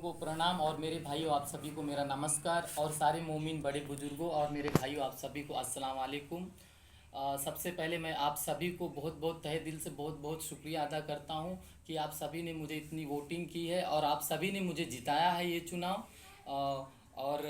को प्रणाम और मेरे भाइयों आप सभी को मेरा नमस्कार और सारे मोमिन बड़े बुजुर्गों और मेरे भाइयों आप सभी को अस्सलाम वालेकुम। सबसे पहले मैं आप सभी को बहुत बहुत तहे दिल से बहुत बहुत शुक्रिया अदा करता हूं कि आप सभी ने मुझे इतनी वोटिंग की है और आप सभी ने मुझे जिताया है ये चुनाव। और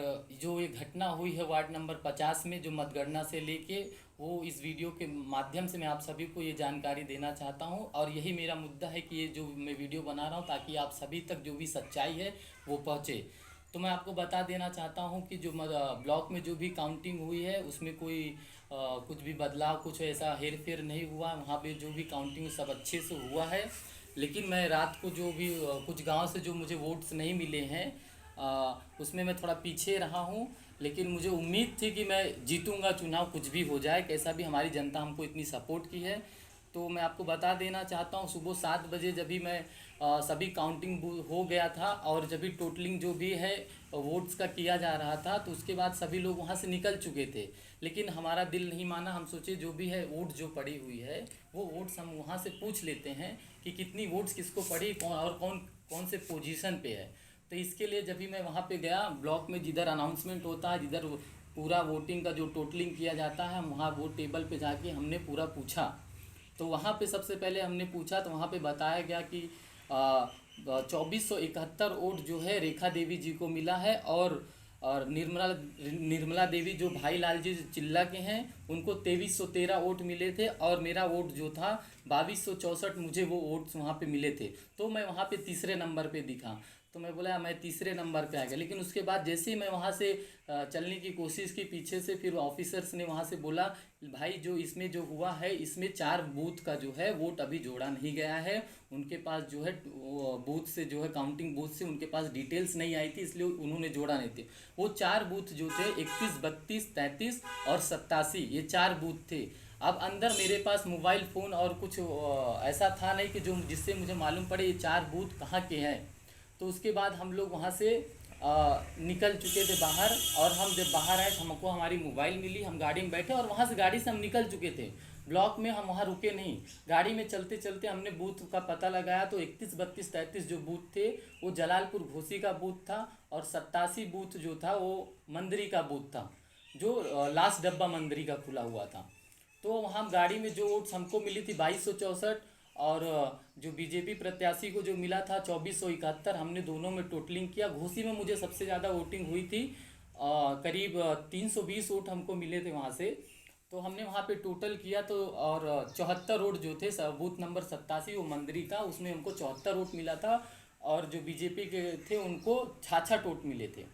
जो ये घटना हुई है वार्ड नंबर 50 में जो मतगणना से लेके वो इस वीडियो के माध्यम से मैं आप सभी को ये जानकारी देना चाहता हूँ और यही मेरा मुद्दा है कि ये जो मैं वीडियो बना रहा हूँ ताकि आप सभी तक जो भी सच्चाई है वो पहुँचे। तो मैं आपको बता देना चाहता हूँ कि जो ब्लॉक में जो भी काउंटिंग हुई है उसमें कोई कुछ भी बदलाव कुछ ऐसा हेर फेर नहीं हुआ। वहाँ पे जो भी काउंटिंग सब अच्छे से हुआ है। लेकिन मैं रात को जो भी कुछ गांव से जो मुझे वोट्स नहीं मिले हैं उसमें मैं थोड़ा पीछे रहा हूँ। लेकिन मुझे उम्मीद थी कि मैं जीतूंगा चुनाव कुछ भी हो जाए कैसा भी, हमारी जनता हमको इतनी सपोर्ट की है। तो मैं आपको बता देना चाहता हूँ सुबह 7 बजे जब भी मैं सभी काउंटिंग हो गया था और जब भी टोटलिंग जो भी है वोट्स का किया जा रहा था तो उसके बाद सभी लोग वहाँ से निकल चुके थे। लेकिन हमारा दिल नहीं माना, हम सोचे जो भी है वोट जो पड़ी हुई है वो वोट्स हम वहाँ से पूछ लेते हैं कि कितनी वोट्स किसको पड़ी कौन और कौन कौन से पोजीशन पे है। तो इसके लिए जब भी मैं वहाँ पे गया ब्लॉक में जिधर अनाउंसमेंट होता है जिधर पूरा वोटिंग का जो टोटलिंग किया जाता है हम वहाँ वो टेबल पे जाके हमने पूरा पूछा। तो वहाँ पे सबसे पहले हमने पूछा तो वहाँ पे बताया गया कि 2471 वोट जो है रेखा देवी जी को मिला है और निर्मला निर्मला देवी जो भाई लाल जी चिल्ला के हैं उनको 2313 वोट मिले थे और मेरा वोट जो था 2264 मुझे वो वोट्स वहाँ पे मिले थे। तो मैं वहाँ पे तीसरे नंबर पे दिखा। तो मैं बोला मैं तीसरे नंबर पे आ गया। लेकिन उसके बाद जैसे ही मैं वहाँ से चलने की कोशिश की पीछे से फिर ऑफिसर्स ने वहाँ से बोला भाई जो इसमें जो हुआ है इसमें 4 बूथ का जो है वोट अभी जोड़ा नहीं गया है। उनके पास जो है बूथ से जो है काउंटिंग बूथ से उनके पास डिटेल्स नहीं आई थी इसलिए उन्होंने जोड़ा नहीं थे। वो 4 बूथ जो थे 31, 32, 33 और 87 ये 4 बूथ थे। अब अंदर मेरे पास मोबाइल फ़ोन और कुछ ऐसा था नहीं कि जो जिससे मुझे मालूम पड़े ये 4 बूथ कहाँ के हैं। तो उसके बाद हम लोग वहाँ से निकल चुके थे बाहर और हम जब बाहर आए तो हमको हमारी मोबाइल मिली, हम गाड़ी में बैठे और वहाँ से गाड़ी से हम निकल चुके थे। ब्लॉक में हम वहाँ रुके नहीं, गाड़ी में चलते चलते हमने बूथ का पता लगाया तो 31, 32, 33 जो बूथ थे वो जलालपुर घोसी का बूथ था और 87 बूथ जो था वो मंदरी का बूथ था जो लास्ट डब्बा मंदरी का खुला हुआ था। तो हम गाड़ी में जो वोट्स हमको मिली थी 2264 और जो बीजेपी प्रत्याशी को जो मिला था 2471 हमने दोनों में टोटलिंग किया। घोसी में मुझे सबसे ज़्यादा वोटिंग हुई थी, करीब 320 वोट हमको मिले थे वहाँ से। तो हमने वहाँ पे टोटल किया तो और 74 वोट जो थे बूथ नंबर 87 वो मंदरी का उसमें हमको 74 वोट मिला था और जो बीजेपी के थे उनको 66 वोट मिले थे।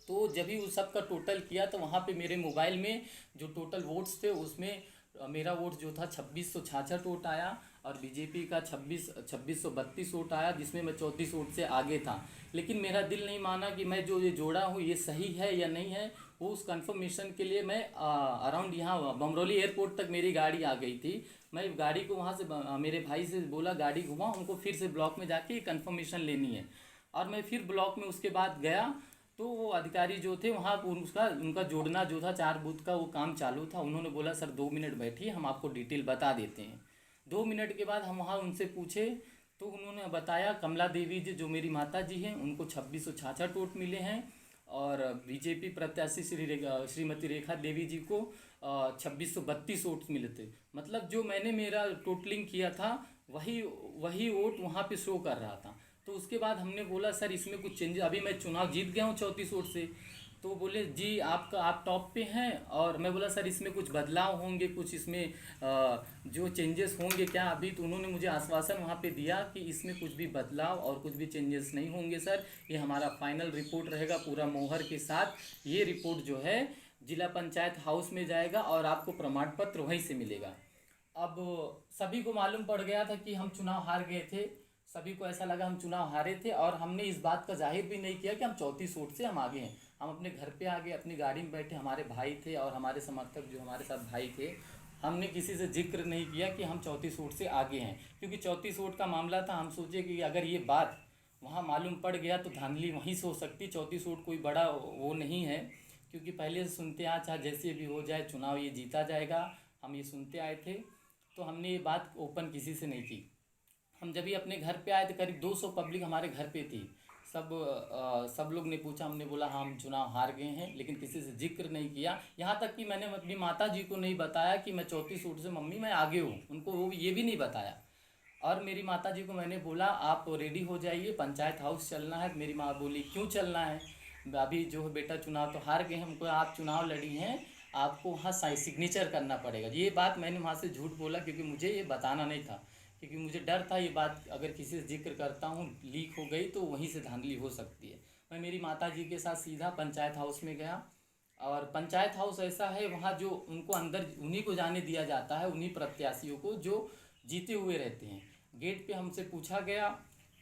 तो जब ही उस सब का टोटल किया तो वहाँ पे मेरे मोबाइल में जो टोटल वोट्स थे उसमें मेरा वोट जो था 2666 वोट आया और बीजेपी का 2632 वोट आया जिसमें मैं 34 वोट से आगे था। लेकिन मेरा दिल नहीं माना कि मैं जो ये जोड़ा हूँ ये सही है या नहीं है। वो उस कंफर्मेशन के लिए मैं अराउंड यहाँ बमरौली एयरपोर्ट तक मेरी गाड़ी आ गई थी। मैं गाड़ी को वहाँ से मेरे भाई से बोला गाड़ी घुमाओ हमको फिर से ब्लॉक में जाके कंफर्मेशन लेनी है। और मैं फिर ब्लॉक में उसके बाद गया तो वो अधिकारी जो थे वहाँ उसका उनका जोड़ना जो था 4 बूथ का वो काम चालू था। उन्होंने बोला सर 2 मिनट बैठिए हम आपको डिटेल बता देते हैं। 2 मिनट के बाद हम वहाँ उनसे पूछे तो उन्होंने बताया कमला देवी जी जो मेरी माता जी हैं उनको 2666 वोट मिले हैं और बीजेपी प्रत्याशी श्रीमती रेखा देवी जी को 2632 वोट मिले थे। मतलब जो मैंने मेरा टोटलिंग किया था वही वही वोट वहाँ पे शो कर रहा था। तो उसके बाद हमने बोला सर इसमें कुछ चेंजेस, अभी मैं चुनाव जीत गया हूँ 34 वोट से। तो बोले जी आपका आप टॉप पे हैं और मैं बोला सर इसमें कुछ बदलाव होंगे कुछ इसमें जो चेंजेस होंगे क्या अभी। तो उन्होंने मुझे आश्वासन वहाँ पे दिया कि इसमें कुछ भी बदलाव और कुछ भी चेंजेस नहीं होंगे सर, ये हमारा फाइनल रिपोर्ट रहेगा पूरा मोहर के साथ। ये रिपोर्ट जो है जिला पंचायत हाउस में जाएगा और आपको प्रमाण पत्र वहीं से मिलेगा। अब सभी को मालूम पड़ गया था कि हम चुनाव हार गए थे, सभी को ऐसा लगा हम चुनाव हारे थे और हमने इस बात का जाहिर भी नहीं किया कि हम 34 वोट से हम आगे हैं। हम अपने घर पे आ गए, अपनी गाड़ी में बैठे, हमारे भाई थे और हमारे समर्थक जो हमारे साथ भाई थे, हमने किसी से जिक्र नहीं किया कि हम 34 वोट से आगे हैं। क्योंकि 34 वोट का मामला था, हम सोचे कि अगर ये बात वहाँ मालूम पड़ गया तो धांधली वहीं से हो सकती। 34 वोट कोई बड़ा वो नहीं है क्योंकि पहले से सुनते आए चाहे जैसे भी हो जाए चुनाव ये जीता जाएगा, हम ये सुनते आए थे। तो हमने ये बात ओपन किसी से नहीं की। हम जब भी अपने घर पे आए तो करीब 200 पब्लिक हमारे घर पे थी। सब लोग ने पूछा, हमने बोला हाँ हम चुनाव हार गए हैं, लेकिन किसी से जिक्र नहीं किया। यहाँ तक कि मैंने अपनी माता जी को नहीं बताया कि मैं चौथी सूट से मम्मी मैं आगे हूँ, उनको वो ये भी नहीं बताया। और मेरी माता जी को मैंने बोला आप रेडी हो जाइए, पंचायत हाउस चलना है। मेरी माँ बोली क्यों चलना है, अभी जो है बेटा चुनाव तो हार गए हैं। हमको आप चुनाव लड़ी हैं, आपको वहाँ सिग्नेचर करना पड़ेगा। ये बात मैंने वहाँ से झूठ बोला, क्योंकि मुझे ये बताना नहीं था, क्योंकि मुझे डर था ये बात अगर किसी से जिक्र करता हूँ लीक हो गई तो वहीं से धांधली हो सकती है। मैं मेरी माता जी के साथ सीधा पंचायत हाउस में गया। और पंचायत हाउस ऐसा है, वहाँ जो उनको अंदर उन्हीं को जाने दिया जाता है, उन्हीं प्रत्याशियों को जो जीते हुए रहते हैं। गेट पे हमसे पूछा गया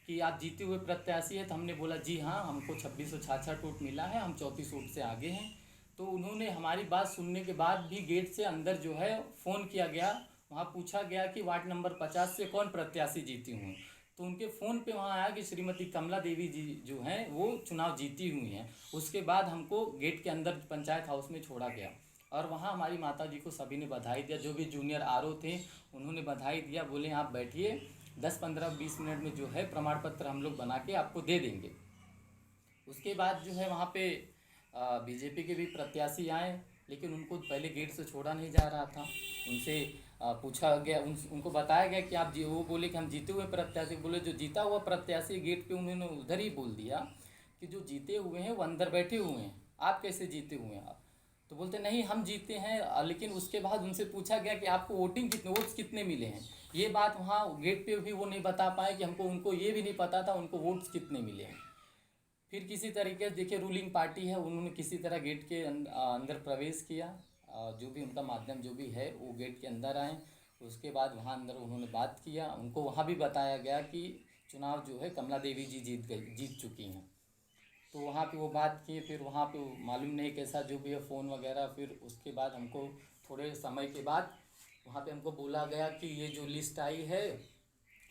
कि आप जीते हुए प्रत्याशी हैं, तो हमने बोला जी हाँ, हमको 2666 वोट मिला है, हम चौथी वोट से आगे हैं। तो उन्होंने हमारी बात सुनने के बाद भी गेट से अंदर जो है फ़ोन किया गया, वहाँ पूछा गया कि वार्ड नंबर 50 से कौन प्रत्याशी जीती हुई। तो उनके फ़ोन पे वहाँ आया कि श्रीमती कमला देवी जी जो हैं वो चुनाव जीती हुई हैं। उसके बाद हमको गेट के अंदर पंचायत हाउस में छोड़ा गया, और वहाँ हमारी माता जी को सभी ने बधाई दिया। जो भी जूनियर आरओ थे उन्होंने बधाई दिया, बोले आप बैठिए, 10-15-20 मिनट में जो है प्रमाण पत्र हम लोग बना के आपको दे देंगे। उसके बाद जो है वहाँ पे बीजेपी के भी प्रत्याशी आए, लेकिन उनको पहले गेट से छोड़ा नहीं जा रहा था। उनसे पूछा गया, उनको बताया गया कि आप जी, वो बोले कि हम जीते हुए प्रत्याशी। बोले जो जीता हुआ प्रत्याशी, गेट पे उन्होंने उधर ही बोल दिया कि जो जीते हुए हैं वो अंदर बैठे हुए हैं, आप कैसे जीते हुए हैं आप। तो बोलते नहीं हम जीते हैं, लेकिन उसके बाद उनसे पूछा गया कि आपको वोट्स कितने मिले हैं। ये बात वहाँ गेट पे भी वो नहीं बता पाए कि उनको ये भी नहीं पता था उनको वोट्स कितने मिले हैं। फिर किसी तरीके से देखिए रूलिंग पार्टी है, उन्होंने किसी तरह गेट के अंदर प्रवेश किया, जो भी उनका माध्यम जो भी है वो गेट के अंदर आए। उसके बाद वहाँ अंदर उन्होंने बात किया, उनको वहाँ भी बताया गया कि चुनाव जो है कमला देवी जी जीत चुकी हैं। तो वहाँ पे वो बात किए, फिर वहाँ पे मालूम नहीं कैसा जो भी है फ़ोन वगैरह। फिर उसके बाद हमको थोड़े समय के बाद वहाँ पे हमको बोला गया कि ये जो लिस्ट आई है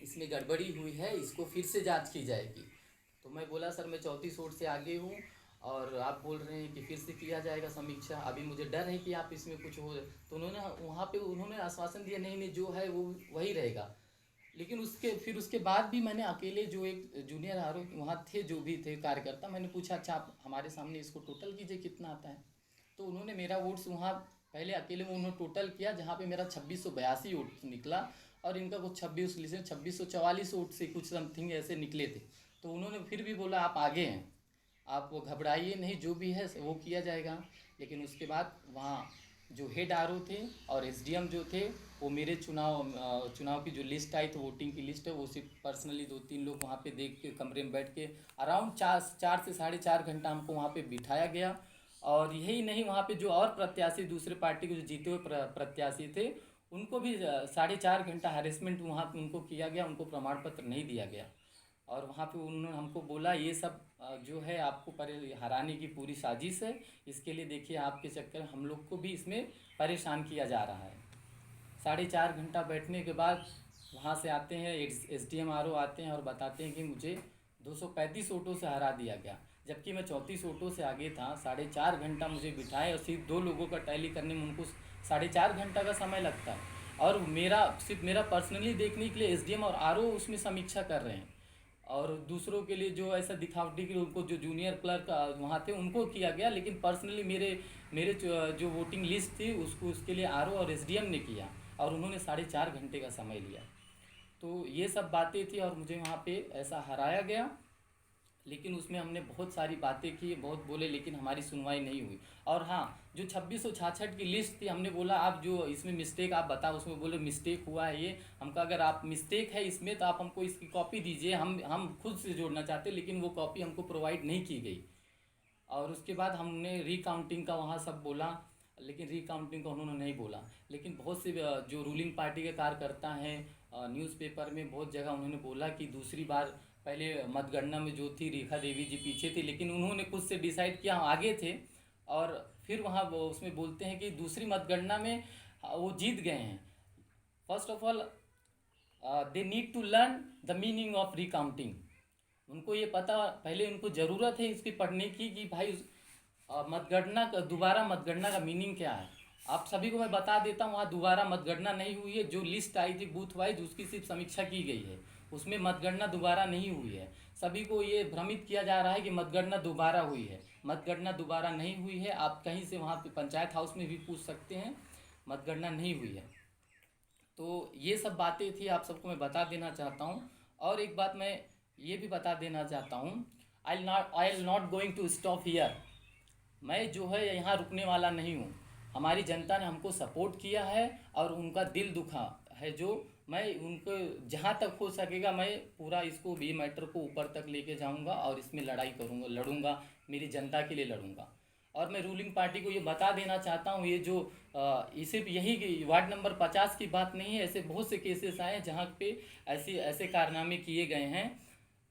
इसमें गड़बड़ी हुई है, इसको फिर से जांच की जाएगी। तो मैं बोला सर मैं चौथी सोट से आगे हूँ, और आप बोल रहे हैं कि फिर से किया जाएगा समीक्षा, अभी मुझे डर है कि आप इसमें कुछ हो। तो उन्होंने वहाँ पे उन्होंने आश्वासन दिया नहीं नहीं जो है वो वही रहेगा। लेकिन उसके बाद भी मैंने अकेले, जो एक जूनियर आर वहाँ थे जो भी थे कार्यकर्ता, मैंने पूछा अच्छा आप हमारे सामने इसको टोटल कीजिए कितना आता है। तो उन्होंने मेरा वोट्स वहाँ पहले अकेले में उन्होंने टोटल किया, जहाँ पे मेरा 2682 वोट निकला, और इनका कुछ 2644 वोट से कुछ समथिंग ऐसे निकले थे। तो उन्होंने फिर भी बोला आप आगे हैं, आप वो घबराइए नहीं, जो भी है वो किया जाएगा। लेकिन उसके बाद वहाँ जो हेड आरओ थे और एसडीएम जो थे, वो मेरे चुनाव की जो लिस्ट आई, तो वोटिंग की लिस्ट है, वो सिर्फ पर्सनली 2-3 लोग वहाँ पे देख के कमरे में बैठ के अराउंड 4 से 4.5 घंटा हमको वहाँ पे बिठाया गया। और यही नहीं, वहाँ पे जो और प्रत्याशी दूसरे पार्टी के जो जीते हुए प्रत्याशी थे, उनको भी 4.5 घंटा हैरेसमेंट वहाँ पे उनको किया गया, उनको प्रमाण पत्र नहीं दिया गया। और वहाँ पे उन्होंने हमको बोला ये सब जो है आपको हराने की पूरी साजिश है, इसके लिए देखिए आपके चक्कर हम लोग को भी इसमें परेशान किया जा रहा है। 4.5 घंटा बैठने के बाद वहाँ से आते हैं, एसडीएम आरओ आते हैं और बताते हैं कि मुझे 235 वोटों से हरा दिया गया, जबकि मैं 34 वोटों से आगे था। 4.5 घंटा मुझे बिठाए, और सिर्फ 2 लोगों का टैली करने में उनको 4.5 घंटा का समय लगता है। और सिर्फ मेरा पर्सनली देखने के लिए एसडीएम और आरओ उसमें समीक्षा कर रहे हैं, और दूसरों के लिए जो ऐसा दिखावटी के उनको जो जूनियर क्लर्क वहाँ थे उनको किया गया, लेकिन पर्सनली मेरे मेरे जो वोटिंग लिस्ट थी उसके लिए आरओ और एसडीएम ने किया, और उन्होंने 4.5 घंटे का समय लिया। तो ये सब बातें थी, और मुझे वहाँ पे ऐसा हराया गया। लेकिन उसमें हमने बहुत सारी बातें की, बहुत बोले, लेकिन हमारी सुनवाई नहीं हुई। और हाँ, जो 2666 की लिस्ट थी, हमने बोला आप जो इसमें मिस्टेक आप बताओ, उसमें बोले मिस्टेक हुआ है ये। हमका अगर आप मिस्टेक है इसमें तो आप हमको इसकी कॉपी दीजिए, हम खुद से जोड़ना चाहते, लेकिन वो कॉपी हमको प्रोवाइड नहीं की गई। और उसके बाद हमने रीकाउंटिंग का वहाँ सब बोला, लेकिन रीकाउंटिंग का उन्होंने नहीं बोला। लेकिन बहुत से जो रूलिंग पार्टी के कार्यकर्ता हैं, न्यूज़पेपर में बहुत जगह उन्होंने बोला कि दूसरी बार, पहले मतगणना में जो थी रेखा देवी जी पीछे थी, लेकिन उन्होंने खुद से डिसाइड किया हम आगे थे। और फिर वहाँ वो उसमें बोलते हैं कि दूसरी मतगणना में वो जीत गए हैं। First of all they need to learn the meaning of recounting. उनको ये पता, पहले उनको ज़रूरत है इसकी पढ़ने की कि भाई मतगणना का, दोबारा मतगणना का मीनिंग क्या है। आप सभी को मैं बता देता हूँ, वहाँ दोबारा मतगणना नहीं हुई है। जो लिस्ट आई थी बूथ वाइज उसकी सिर्फ समीक्षा की गई है, उसमें मतगणना दोबारा नहीं हुई है। सभी को ये भ्रमित किया जा रहा है कि मतगणना दोबारा हुई है। मतगणना दोबारा नहीं हुई है। आप कहीं से वहाँ पे पंचायत हाउस में भी पूछ सकते हैं, मतगणना नहीं हुई है। तो ये सब बातें थी, आप सबको मैं बता देना चाहता हूँ। और एक बात मैं ये भी बता देना चाहता हूँ, I'll not going to stop here. मैं जो है यहाँ रुकने वाला नहीं हूँ। हमारी जनता ने हमको सपोर्ट किया है और उनका दिल दुखा है, जो मैं उनको जहाँ तक हो सकेगा मैं पूरा इसको भी मैटर को ऊपर तक लेके जाऊँगा और इसमें लड़ाई करूँगा, लड़ूंगा, मेरी जनता के लिए लड़ूंगा। और मैं रूलिंग पार्टी को ये बता देना चाहता हूँ, ये जो ये सिर्फ यही वार्ड नंबर 50 की बात नहीं है, ऐसे बहुत से केसेस आए हैं जहाँ पे ऐसे कारनामे किए गए हैं।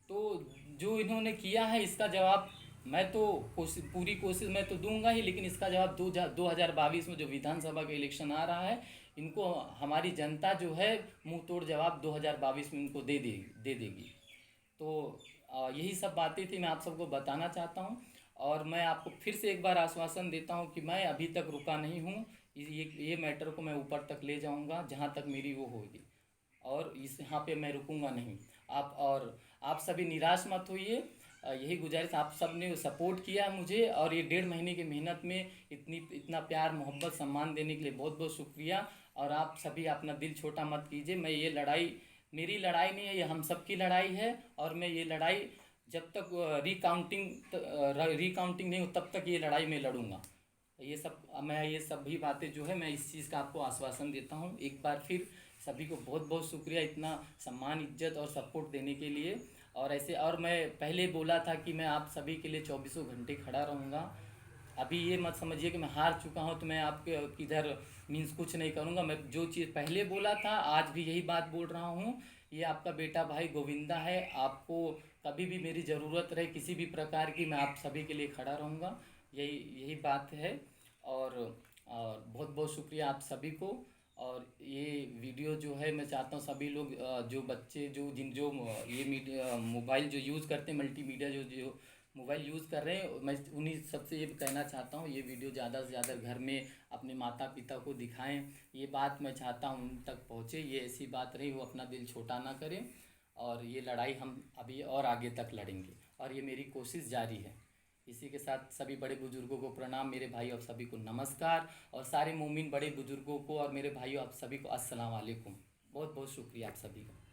तो जो इन्होंने किया है इसका जवाब मैं तो पूरी कोशिश मैं तो दूंगा ही, लेकिन इसका जवाब 2022 में जो विधानसभा का इलेक्शन आ रहा है, इनको हमारी जनता जो है मुंह तोड़ जवाब 2022 में इनको दे देगी। तो यही सब बातें थी, मैं आप सबको बताना चाहता हूँ। और मैं आपको फिर से एक बार आश्वासन देता हूँ कि मैं अभी तक रुका नहीं हूँ। ये मैटर को मैं ऊपर तक ले जाऊँगा जहाँ तक मेरी वो होगी, और इस यहाँ पे मैं रुकूंगा नहीं। आप सभी निराश मत होइए। यही गुजारिश, आप सब ने सपोर्ट किया मुझे और ये 1.5 महीने की मेहनत में इतना प्यार मोहब्बत सम्मान देने के लिए बहुत बहुत शुक्रिया। और आप सभी अपना दिल छोटा मत कीजिए। मैं ये लड़ाई मेरी लड़ाई नहीं है, ये हम सब की लड़ाई है। और मैं ये लड़ाई जब तक रिकाउंटिंग नहीं हो तब तक ये लड़ाई मैं लड़ूंगा। ये सभी बातें जो है मैं इस चीज़ का आपको आश्वासन देता हूँ। एक बार फिर सभी को बहुत बहुत शुक्रिया इतना सम्मान इज्जत और सपोर्ट देने के लिए। और मैं पहले बोला था कि मैं आप सभी के लिए 24 घंटे खड़ा रहूँगा। अभी ये मत समझिए कि मैं हार चुका हूँ तो मैं आपके किधर मीन्स कुछ नहीं करूँगा। मैं जो चीज़ पहले बोला था आज भी यही बात बोल रहा हूँ। ये आपका बेटा भाई गोविंदा है। आपको कभी भी मेरी ज़रूरत रहे किसी भी प्रकार की, मैं आप सभी के लिए खड़ा रहूँगा। यही यही बात है। और बहुत बहुत शुक्रिया आप सभी को। और ये वीडियो जो है मैं चाहता हूँ सभी लोग जो बच्चे जो ये मीडिया मोबाइल जो यूज़ करते हैं, मल्टीमीडिया जो मोबाइल यूज़ कर रहे हैं, मैं उन्हीं सबसे ये कहना चाहता हूँ ये वीडियो ज़्यादा से ज़्यादा घर में अपने माता पिता को दिखाएं। ये बात मैं चाहता हूँ उन तक पहुँचे। ये ऐसी बात रही, वो अपना दिल छोटा ना करें। और ये लड़ाई हम अभी और आगे तक लड़ेंगे और ये मेरी कोशिश जारी है। इसी के साथ सभी बड़े बुजुर्गों को प्रणाम, मेरे भाई आप सभी को नमस्कार। और सारे मोमिन बड़े बुजुर्गों को और मेरे भाइयों आप सभी को अस्सलाम वालेकुम। बहुत बहुत शुक्रिया आप सभी का।